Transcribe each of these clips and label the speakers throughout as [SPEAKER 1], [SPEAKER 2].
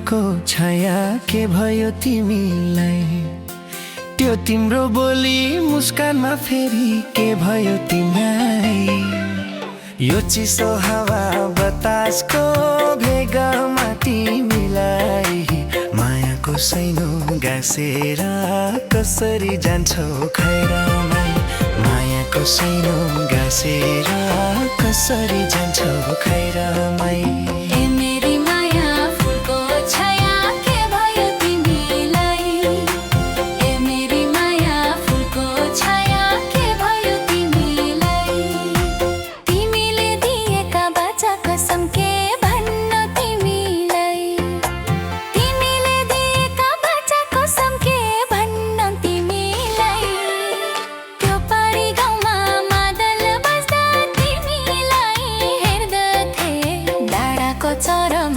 [SPEAKER 1] फुलको छाया के भयो तिमीलाई? त्यो तिम्रो बोली मुस्कानमा फेरि के भयो तिमीलाई? यो चिसो हावा बतासको भेगमा तिमीलाई मायाको सैनो गाँसेर कसरी जान्छौ खैरामै? मायाको सैनो गाँसेर कसरी जान्छौ खैरामै?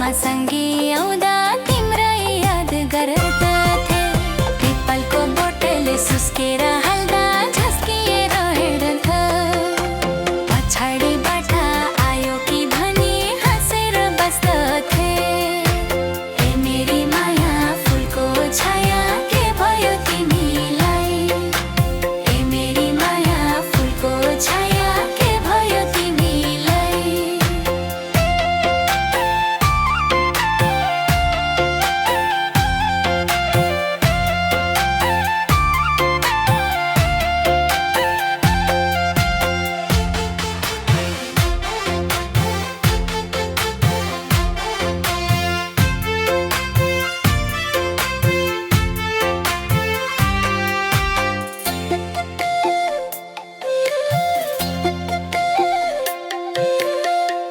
[SPEAKER 2] सँगै आउँदा तिम्रै याद गर्दथे। पिपलको बोटले सुस्केर हाल्दा झस्किएर हेर्दथ। पछाडिबाट आयो कि भनी हाँसेर बस्दथे। ए मेरी माया फुलको छाया के भयो तिमीलाई? ए मेरी माया फुलको छाया के भयो तिमीलाई?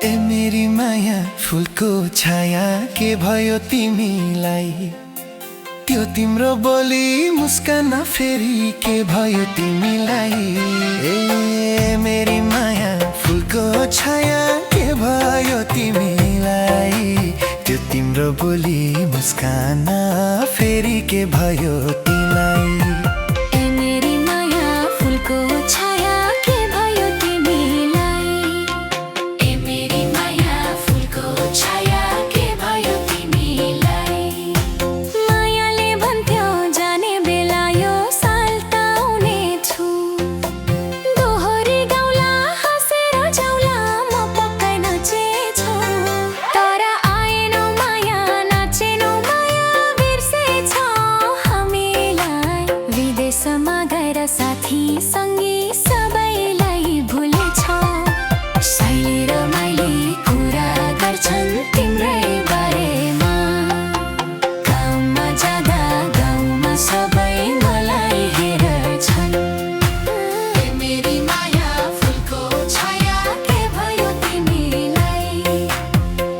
[SPEAKER 1] ए मेरी माया फुलको छाया के भयो तिमीलाई? त्यो तिम्रो बोली मुस्कानमा फेरि के भयो तिमीलाई? ए मेरी माया फुलको छाया के भयो तिमीलाई? त्यो तिम्रो बोली मुस्कानमा फेरि के भयो तिमीलाई?
[SPEAKER 2] ए मेरी माया फुलको छाया के भयो तिमीलाई? ए मेरी माया फुलको छाया के भयो तिमीलाई? मायाले भन्थ्यो जाने बेला यो साल त आउनेछु। दोहोरी गाउँला हाँसेर जाउँला म पक्कै नाचेछु। तर आएनौ माया नाचेनौ माया बिर्सेछौ हामीलाई। विदेशमा गएर साथी सङ्गी सबैलाई भुलेछौ। साइली र माइली कुरा गर्छन् तिम्रै बारेमा। गाउँमा जाँदा गाउँमा सबै मलाई हेर्छन्। ए मेरी माया फुलको छाया के भयो तिमीलाई?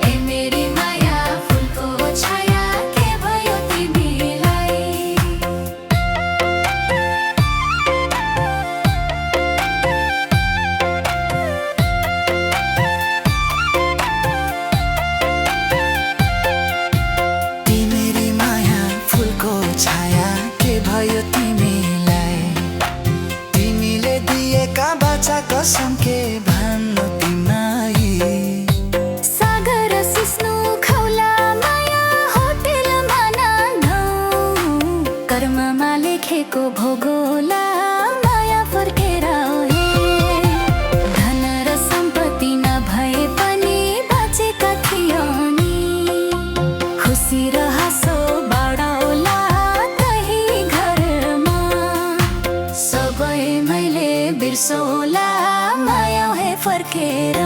[SPEAKER 2] ए मेरी माया फुलको छाया के भयो तिमीलाई?
[SPEAKER 1] तिमीरी माया फुलको छाया के भयो तिमीलाई? तिमीले दिएका बाचा कसम के भन्नु तिमीलाई?
[SPEAKER 2] सागर सिस्नु खौला माया होटेलमा नानौ। कर्ममा लेखेको भोगोला माया फर्केर आए। धन र सम्पत्ति नभए पनि बाँचेका थियौ नि। खुसी र हाँसो बढाउला त्यही घरमा। सबै मैले बिर्सौला माया हे फर्केर।